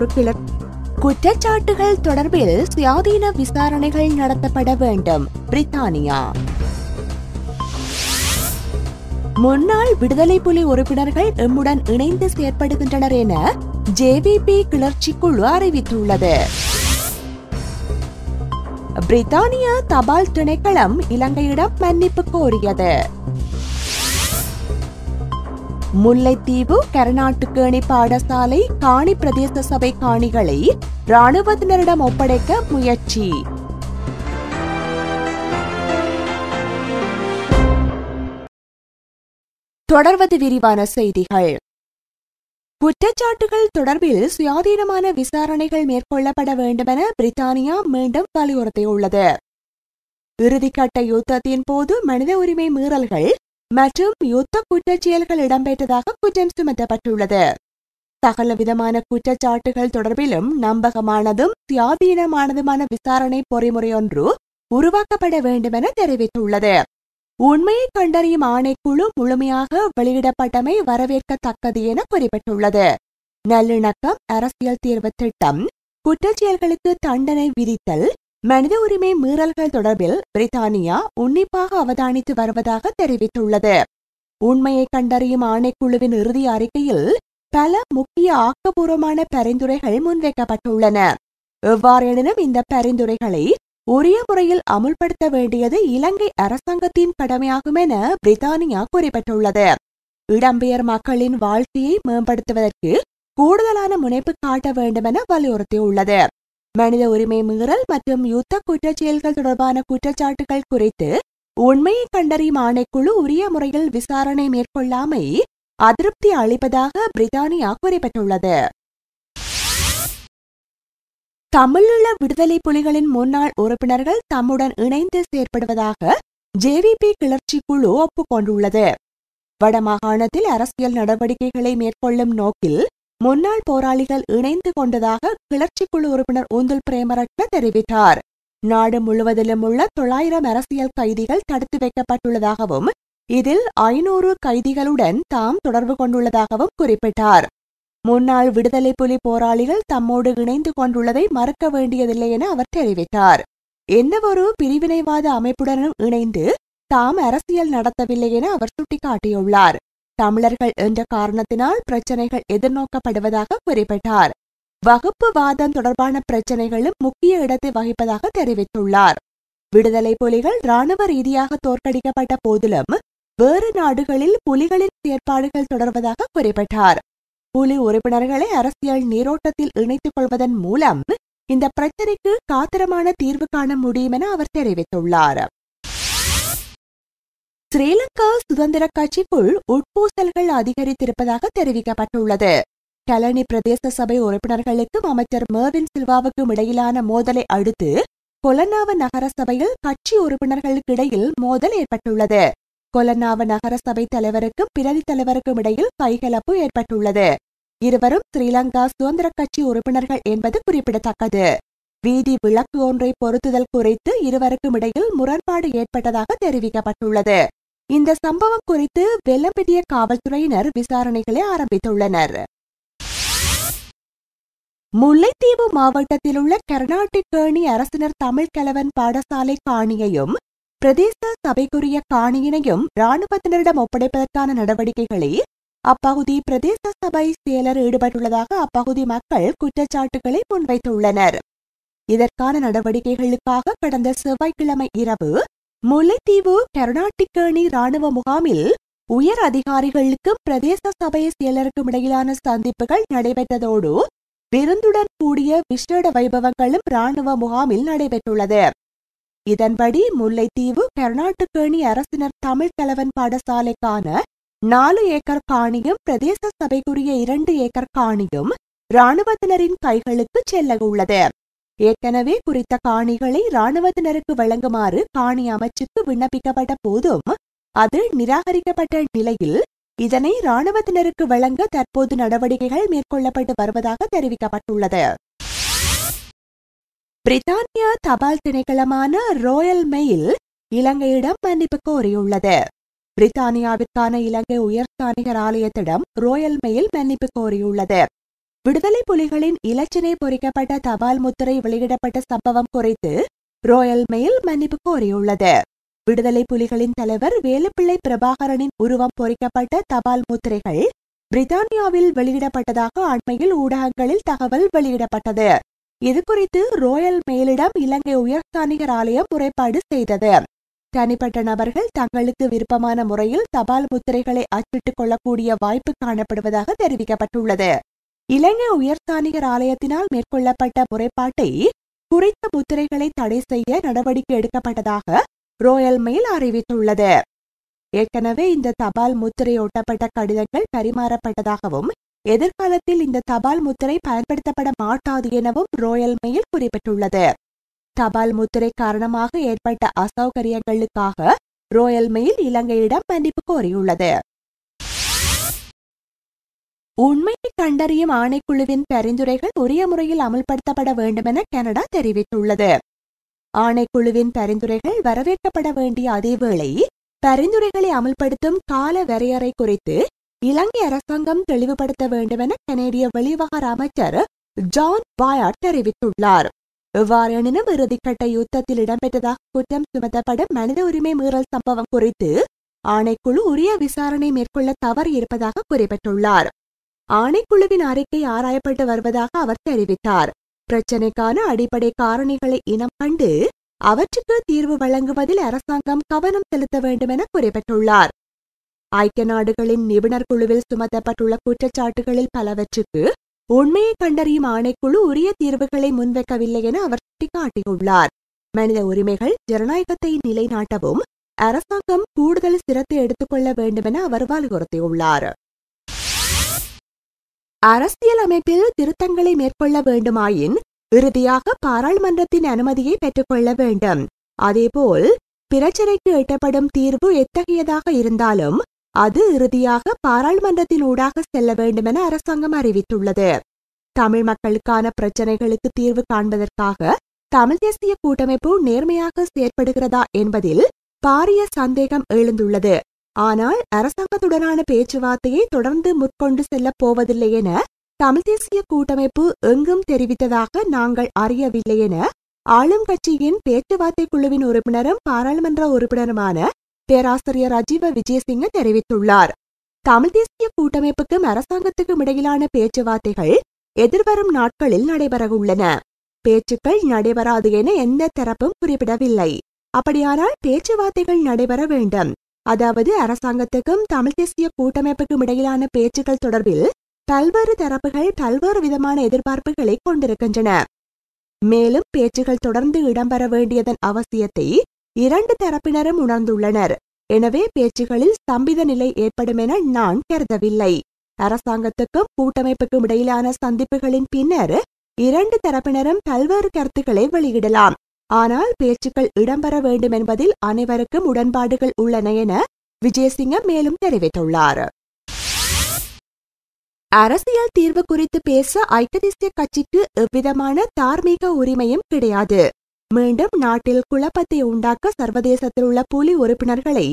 ஒரு குற்றச்சாட்டுகள் தொடர்பில் சுயாதீன விசாரணைகள் நடத்தப்பட வேண்டும். பிரித்தானியா. முன்னாள் விடுதலை புலி உறுப்பினர்கள் எம்முடன் இணைந்து செயற்படுகின்றனர் என ஜேவிபி கிளர்ச்சி குழு அறிவித்துள்ளது. பிரித்தானிய தபால் திணைக்களம் இலங்கையிடம் மன்னிப்பு கோரியது. முல்லைத்தீவு கரநாட்டுக்கேணி பாடசாலை காணி பிரதேச சபை காணிகளை ராணுவத்தினரிடம் ஒப்படைக்க முயற்சி. தொடர்வது விரிவான செய்திகள். குற்றச்சாட்டுகள் தொடர்பில் சுயாதீனமான விசாரணைகள் மேற்கொள்ளப்பட வேண்டுமென பிரித்தானியா மீண்டும் வலியுறுத்தியுள்ளது. இறுதிக்கட்ட யுத்தத்தின் போது மனித உரிமை மீறல்கள் மற்றும் யுத்த குற்றச்செயல்கள் இடம்பெற்றதாக குற்றம் சுமத்தப்பட்டுள்ளது. சகலவிதமான குற்றச்சாட்டுகள் தொடர்பிலும் நம்பகமானதும் சுயாதீனமானதுமான விசாரணை பொறிமுறையொன்று உருவாக்கப்பட வேண்டுமென தெரிவித்துள்ளது. உண்மையை கண்டறியும் ஆணைக்குழு முழுமையாக வெளியிடப்பட்டமை வரவேற்கத்தக்கது என குறிப்பிட்டுள்ளது. நல்லிணக்கம், அரசியல் தீர்வு திட்டம், குற்றச்செயல்களுக்கு தண்டனை விதித்தல், மனித உரிமை மீறல்கள் தொடர்பில் பிரித்தானியா உன்னிப்பாக அவதானித்து வருவதாக தெரிவித்துள்ளது. உண்மையை கண்டறியும் ஆணைக்குழுவின் இறுதி அறிக்கையில் பல முக்கிய ஆக்கப்பூர்வமான பரிந்துரைகள் முன்வைக்கப்பட்டுள்ளன. எவ்வாறெனினும் இந்த பரிந்துரைகளை உரிய முறையில் அமுல்படுத்த வேண்டியது இலங்கை அரசாங்கத்தின் கடமையாகும் என பிரித்தானியா குறிப்பிட்டுள்ளது. இடம்பெயர் மக்களின் வாழ்க்கையை மேம்படுத்துவதற்கு கூடுதலான முனைப்பு காட்ட வேண்டுமென வலியுறுத்தியுள்ளது. மனித உரிமை மீறல் மற்றும் யுத்த குற்றச்செயல்கள் தொடர்பான குற்றச்சாட்டுகள் குறித்து உண்மையை கண்டறியும் ஆணைக்குழு உரிய முறையில் விசாரணை மேற்கொள்ளாமை அதிருப்தி அளிப்பதாக பிரித்தானியா குறிப்பிட்டுள்ளது. தமிழீழ விடுதலை புலிகளின் முன்னாள் உறுப்பினர்கள் தம்முடன் இணைந்து செயற்படுவதாக ஜேவிபி கிளர்ச்சி குழு ஒப்புக்கொண்டுள்ளது. வடமாகாணத்தில் அரசியல் நடவடிக்கைகளை மேற்கொள்ளும் நோக்கில் முன்னாள் போராளிகள் இணைந்து கொண்டதாக கிளர்ச்சி குழு உறுப்பினர் ஊந்துல் பிரேமரட்ன தெரிவித்தார். நாடு முழுவதிலும் உள்ள 900 அரசியல் கைதிகள் தடுத்து வைக்கப்பட்டுள்ளதாகவும் இதில் 500 கைதிகளுடன் தாம் தொடர்பு கொண்டுள்ளதாகவும் குறிப்பிட்டார். முன்னாள் விடுதலை புலி போராளிகள் தம்மோடு இணைந்து கொண்டுள்ளதை மறுக்க வேண்டியதில்லை என அவர் தெரிவித்தார். எந்தவொரு பிரிவினைவாத அமைப்புடனும் இணைந்து தாம் அரசியல் நடத்தவில்லை என அவர் சுட்டிக்காட்டியுள்ளார். தமிழர்கள் என்ற காரணத்தினால் பிரச்சனைகள் எதிர்நோக்கப்படுவதாக குறிப்பிட்டார். வகுப்பு வாதம் தொடர்பான பிரச்சனைகளும் முக்கிய இடத்தை வகிப்பதாக தெரிவித்துள்ளார். விடுதலை புலிகள் இராணுவ ரீதியாக தோற்கடிக்கப்பட்ட போதிலும் வேறு நாடுகளில் புலிகளின் செயற்பாடுகள் தொடர்வதாக குறிப்பிட்டார். புலி உறுப்பினர்களை அரசியல் நீரோட்டத்தில் இணைத்துக் கொள்வதன் மூலம் இந்த பிரச்சினைக்கு காத்திரமான தீர்வு காண முடியும் என அவர் தெரிவித்துள்ளார். ஸ்ரீலங்கா சுதந்திர கட்சிக்குள் உட்பூசல்கள் அதிகரித்திருப்பதாக தெரிவிக்கப்பட்டுள்ளது. கலனி பிரதேச சபை உறுப்பினர்களுக்கும் அமைச்சர் மெர்வின் சில்வாவுக்கும் இடையிலான மோதலை அடுத்து கொலன்னாவ நகர சபையில் கட்சி உறுப்பினர்களுக்கு இடையில் மோதல் ஏற்பட்டுள்ளது. கொலன்னாவ நகர சபை தலைவருக்கும் பிரதி தலைவருக்கும் இடையில் கைகலப்பு ஏற்பட்டுள்ளது. இருவரும் ஸ்ரீலங்கா சுதந்திர கட்சி உறுப்பினர்கள் என்பது குறிப்பிடத்தக்கது. வீதி விளக்கு ஒன்றை பொருத்துதல் குறித்து இருவருக்கும் இடையில் முரண்பாடு ஏற்பட்டதாக தெரிவிக்கப்பட்டுள்ளது. இந்த சம்பவம் குறித்து வெல்லம்பெட்டிய காவல்துறையினர் விசாரணைகளை ஆரம்பித்துள்ளனர். முல்லைத்தீவு மாவட்டத்தில் உள்ள கர்நாட்டிக்கேணி அரசினர் தமிழ் கலவன் பாடசாலை காணியையும் பிரதேச சபைக்குரிய காணியினையும் இராணுவத்தினரிடம் ஒப்படைப்பதற்கான நடவடிக்கைகளை அப்பகுதி பிரதேச சபை செயலர் ஈடுபட்டுள்ளதாக அப்பகுதி மக்கள் குற்றச்சாட்டுகளை முன்வைத்துள்ளனர். இதற்கான நடவடிக்கைகளுக்காக கடந்த செவ்வாய்க்கிழமை இரவு முல்லைத்தீவு கர்நாட்டிக்கேணி இராணுவ முகாமில் உயர் அதிகாரிகளுக்கும் பிரதேச சபை செயலருக்கும் இடையிலான சந்திப்புகள் நடைபெற்றதோடு விருந்துடன் கூடிய விசேட வைபவங்களும் இராணுவ முகாமில் நடைபெற்றுள்ளது. இதன்படி முல்லைத்தீவு கர்நாட்டிக்கேணி அரசினர் தமிழ் கலவன் பாடசாலைக்கான 4 ஏக்கர் காணியும் பிரதேச சபைக்குரிய 2 ஏக்கர் காணியும் இராணுவத்தினரின் கைகளுக்கு செல்ல உள்ளது. ஏற்கனவே குறித்த காணிகளை இராணுவத்தினருக்கு வழங்குமாறு காணி அமைச்சுக்கு விண்ணப்பிக்கப்பட்ட போதும் அது நிராகரிக்கப்பட்ட நிலையில் இதனை இராணுவத்தினருக்கு வழங்க தற்போது நடவடிக்கைகள் மேற்கொள்ளப்பட்டு வருவதாக தெரிவிக்கப்பட்டுள்ளது. பிரித்தானிய தபால் திணைக்களமான ராயல் மெயில் இலங்கையிடம் மன்னிப்பு கோரியுள்ளது. பிரித்தானியாவிற்கான இலங்கை உயர்ஸ்தானிகர் ஆலயத்திடம் ராயல் மெயில் மன்னிப்பு கோரியுள்ளது. விடுதலை புலிகளின் இலச்சினை பொறிக்கப்பட்ட தபால் முத்திரை வெளியிடப்பட்ட சம்பவம் குறித்து ராயல் மெயில் மன்னிப்பு கோரியுள்ளது. விடுதலை புலிகளின் தலைவர் வேலுப்பிள்ளை பிரபாகரனின் உருவம் பொறிக்கப்பட்ட தபால் முத்திரைகள் பிரித்தானியாவில் வெளியிடப்பட்டதாக அண்மையில் ஊடகங்களில் தகவல் வெளியிடப்பட்டது. இதுகுறித்து ராயல் மெயிலிடம் இலங்கை உயர்ஸ்தானிகர் ஆலயம் முறைப்பாடு செய்தது. தனிப்பட்ட நபர்கள் தங்களுக்கு விருப்பமான முறையில் தபால் முத்திரைகளை அச்சிட்டுக் கொள்ளக்கூடிய வாய்ப்பு காணப்படுவதாக தெரிவிக்கப்பட்டுள்ளது. இலங்கை உயர்ஸ்தானிகர் ஆலயத்தினால் மேற்கொள்ளப்பட்ட முறைப்பாட்டை குறித்த முத்திரைகளை தடை செய்ய நடவடிக்கை எடுக்கப்பட்டதாக ராயல் மெயில் அறிவித்துள்ளது. ஏற்கனவே இந்த தபால் முத்திரை ஒட்டப்பட்ட கடிதங்கள் பரிமாறப்பட்டதாகவும் எதிர்காலத்தில் இந்த தபால் முத்திரை பயன்படுத்தப்பட மாட்டாது எனவும் ராயல் மெயில் குறிப்பிட்டுள்ளது. தபால் முத்திரை காரணமாக ஏற்பட்ட அசௌகரியங்களுக்காக ராயல் மெயில் இலங்கையிடம் மன்னிப்பு கோரியுள்ளது. உண்மையை கண்டறியும் ஆணைக்குழுவின் பரிந்துரைகள் உரிய முறையில் அமல்படுத்தப்பட வேண்டும் என கனடா தெரிவித்துள்ளது. ஆணைக்குழுவின் பரிந்துரைகள் வரவேற்கப்பட வேண்டிய அதேவேளை பரிந்துரைகளை அமல்படுத்தும் கால வரையறை குறித்து இலங்கை அரசாங்கம் தெளிவுபடுத்த வேண்டும் என கனேடிய வெளிவகார அமைச்சர் ஜான் பாயார்ட் தெரிவித்துள்ளார். எவ்வாறெனினும் இறுதிக்கட்ட யுத்தத்தில் இடம்பெற்றதாக குற்றம் சுமத்தப்படும் மனித உரிமை மீறல் சம்பவம் குறித்து ஆணைக்குழு உரிய விசாரணை மேற்கொள்ள தவறி இருப்பதாக குறிப்பிட்டுள்ளார். ஆணைக்குழுவின் அறிக்கை ஆராயப்பட்டு வருவதாக அவர் தெரிவித்தார். பிரச்சினைக்கான அடிப்படை காரணிகளை இனம் கண்டு அவற்றுக்கு தீர்வு வழங்குவதில் அரசாங்கம் கவனம் செலுத்த வேண்டும் என குறிப்பிட்டுள்ளார். ஐக்கிய நாடுகளின் நிபுணர் குழுவில் சுமத்தப்பட்டுள்ள குற்றச்சாட்டுகளில் பலவற்றுக்கு உண்மையை கண்டறியும் ஆணைக்குழு உரிய தீர்வுகளை முன்வைக்கவில்லை என அவர் சுட்டிக்காட்டியுள்ளார். மனித உரிமைகள் ஜனநாயகத்தை நிலைநாட்டவும் அரசாங்கம் கூடுதல் சிரத்தை எடுத்துக்கொள்ள வேண்டும் என அவர் வலியுறுத்தியுள்ளார். அரசியல் அமைப்பில் திருத்தங்களை மேற்கொள்ள வேண்டுமாயின் இறுதியாக பாராளுமன்றத்தின் அனுமதியை பெற்றுக்கொள்ள வேண்டும். அதேபோல் பிரச்சினைக்கு எட்டப்படும் தீர்வு எத்தகையதாக இருந்தாலும் அது இறுதியாக பாராளுமன்றத்தின் ஊடாக செல்ல வேண்டும் என அரசாங்கம் அறிவித்துள்ளது. தமிழ் மக்களுக்கான பிரச்சினைகளுக்கு தீர்வு காண்பதற்காக தமிழ் தேசிய கூட்டமைப்பு நேர்மையாக செயற்படுகிறதா என்பதில் பாரிய சந்தேகம் எழுந்துள்ளது. ஆனால் அரசாங்கத்துடனான பேச்சுவார்த்தையை தொடர்ந்து முற்கொண்டு செல்லப் போவதில்லை என தமிழ் தேசிய கூட்டமைப்பு எங்கும் தெரிவித்ததாக நாங்கள் அறியவில்லை என ஆளும் கட்சியின் பேச்சுவார்த்தை குழுவின் உறுப்பினரும் பாராளுமன்ற உறுப்பினருமான பேராசிரியர் ராஜீவ விஜயசிங்க தெரிவித்துள்ளார். தமிழ் தேசிய கூட்டமைப்புக்கும் அரசாங்கத்துக்கும் இடையிலான பேச்சுவார்த்தைகள் எதிர்வரும் நாட்களில் நடைபெறவுள்ளன. பேச்சுக்கள் நடைபெறாது என எந்த தரப்பும் குறிப்பிடவில்லை. அப்படியானால் பேச்சுவார்த்தைகள் நடைபெற வேண்டும். அதாவது அரசாங்கத்துக்கும் தமிழ் தேசிய கூட்டமைப்புக்கும் இடையிலான பேச்சுக்கள் தொடர்பில் பல்வேறு தரப்புகள் பல்வேறு விதமான எதிர்பார்ப்புகளை கொண்டிருக்கின்றன. மேலும் பேச்சுகள் தொடர்ந்து இடம்பெற வேண்டியதன் அவசியத்தை இரண்டு தரப்பினரும் உணர்ந்துள்ளனர். எனவே பேச்சுகளில் ஸ்தம்பித நிலை ஏற்படும் என நான் கருதவில்லை. அரசாங்கத்துக்கும் கூட்டமைப்புக்கும் இடையிலான சந்திப்புகளின் பின்னர் இரண்டு தரப்பினரும் பல்வேறு கருத்துக்களை வெளியிடலாம். ஆனால் பேச்சுக்கள் இடம்பெற வேண்டும் என்பதில் அனைவருக்கும் உடன்பாடுகள் உள்ளன என விஜயசிங்க மேலும் தெரிவித்துள்ளார். அரசியல் தீர்வு குறித்து பேச ஐக்கிய தேசிய கட்சிக்கு எவ்விதமான தார்மீக உரிமையும் கிடையாது. மீண்டும் நாட்டில் குழப்பத்தை உண்டாக்க சர்வதேசத்தில் உள்ள புலி உறுப்பினர்களை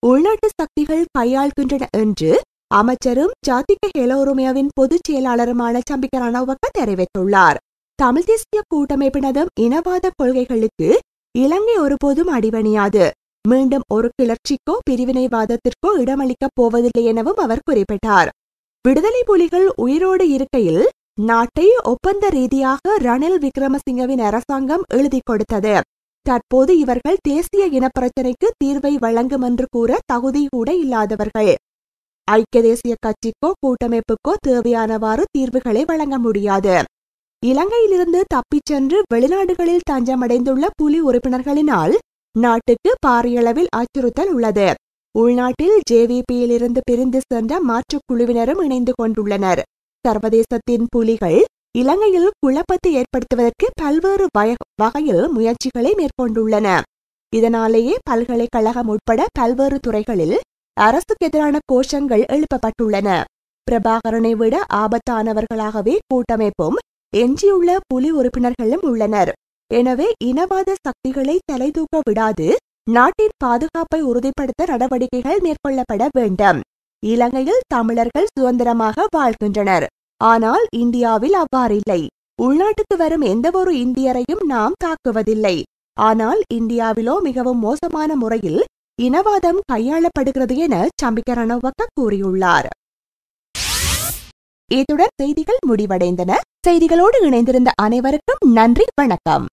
உள்நாட்டு சக்திகள் கையாள்கின்றன என்று அமைச்சரும் ஜாதிக ஹெலோருமியாவின் பொதுச் செயலாளருமான சம்பிக்க ரணவக்க தெரிவித்துள்ளார். தமிழ் தேசிய கூட்டமைப்பினதும் இனவாத கொள்கைகளுக்கு இலங்கை ஒருபோதும் அடிபணியாது. மீண்டும் ஒரு கிளர்ச்சிக்கோ பிரிவினைவாதத்திற்கோ இடமளிக்கப் போவதில்லை எனவும் அவர் குறிப்பிட்டார். விடுதலை புலிகள் உயிரோடு இருக்கையில் நாட்டை ஒப்பந்த ரீதியாக ரணில் விக்ரமசிங்கவின் அரசாங்கம் எழுதி கொடுத்தது. தற்போது இவர்கள் தேசிய இனப்பிரச்சினைக்கு தீர்வை வழங்கும் என்று கூற தகுதி கூட இல்லாதவர்கள். ஐக்கிய தேசிய கட்சிக்கோ கூட்டமைப்புக்கோ தேவையானவாறு தீர்வுகளை வழங்க முடியாது. இலங்கையிலிருந்து தப்பிச் சென்று வெளிநாடுகளில் தஞ்சமடைந்துள்ள புலி உறுப்பினர்களினால் நாட்டுக்கு பாரியளவில் அச்சுறுத்தல் உள்ளது. உள்நாட்டில் ஜேவிபியிலிருந்து பிரிந்து சென்ற மாற்றுக் குழுவினரும் இணைந்து கொண்டுள்ளனர். சர்வதேசத்தின் புலிகள் இலங்கையில் குழப்பத்தை ஏற்படுத்துவதற்கு பல்வேறு வகையில் முயற்சிகளை மேற்கொண்டுள்ளன. இதனாலேயே பல்கலைக்கழகம் உட்பட பல்வேறு துறைகளில் அரசுக்கு எதிரான கோஷங்கள் எழுப்பப்பட்டுள்ளன. பிரபாகரனை விட ஆபத்தானவர்களாகவே கூட்டமைப்பும் எஞ்சியுள்ள புலி உறுப்பினர்களும் உள்ளனர். எனவே இனவாத சக்திகளை தலைதூக்க விடாது நாட்டின் பாதுகாப்பை உறுதிப்படுத்த நடவடிக்கைகள் மேற்கொள்ளப்பட வேண்டும். இலங்கையில் தமிழர்கள் சுதந்திரமாக வாழ்கின்றனர். ஆனால் இந்தியாவில் அவ்வாறில்லை. உள்நாட்டுக்கு வரும் எந்தவொரு இந்தியரையும் நாம் தாக்குவதில்லை. ஆனால் இந்தியாவிலோ மிகவும் மோசமான முறையில் இனவாதம் கையாளப்படுகிறது என சம்பிக்க ரணவக்க கூறியுள்ளார். இத்துடன் செய்திகள் முடிவடைந்தன. செய்திகளோடு இணைந்திருந்த அனைவருக்கும் நன்றி, வணக்கம்.